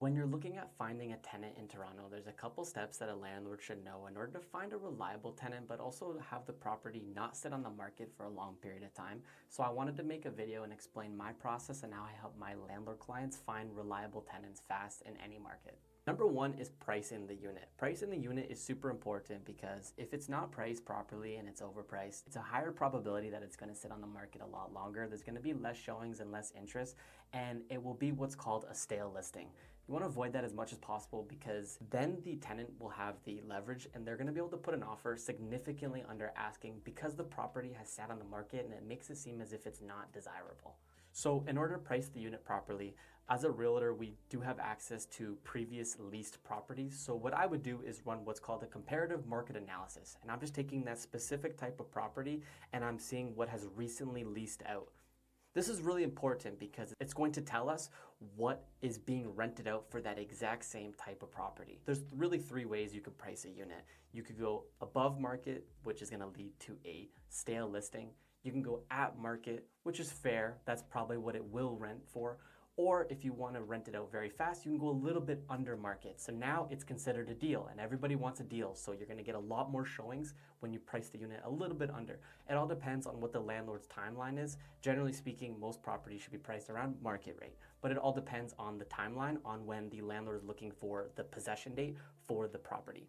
When you're looking at finding a tenant in Toronto, there's a couple steps that a landlord should know in order to find a reliable tenant, but also have the property not sit on the market for a long period of time. So I wanted to make a video and explain my process and how I help my landlord clients find reliable tenants fast in any market. Number one is pricing the unit. Pricing the unit is super important because if it's not priced properly and it's overpriced, it's a higher probability that it's going to sit on the market a lot longer. There's going to be less showings and less interest, and it will be what's called a stale listing. You want to avoid that as much as possible because then the tenant will have the leverage and they're going to be able to put an offer significantly under asking because the property has sat on the market and it makes it seem as if it's not desirable. So in order to price the unit properly, as a realtor, we do have access to previous leased properties. So what I would do is run what's called a comparative market analysis. And I'm just taking that specific type of property and I'm seeing what has recently leased out. This is really important because it's going to tell us what is being rented out for that exact same type of property. There's really three ways you could price a unit. You could go above market, which is going to lead to a stale listing. You can go at market, which is fair. That's probably what it will rent for. Or if you want to rent it out very fast, you can go a little bit under market. So now it's considered a deal and everybody wants a deal. So you're going to get a lot more showings when you price the unit a little bit under. It all depends on what the landlord's timeline is. Generally speaking, most properties should be priced around market rate, but it all depends on the timeline on when the landlord is looking for the possession date for the property.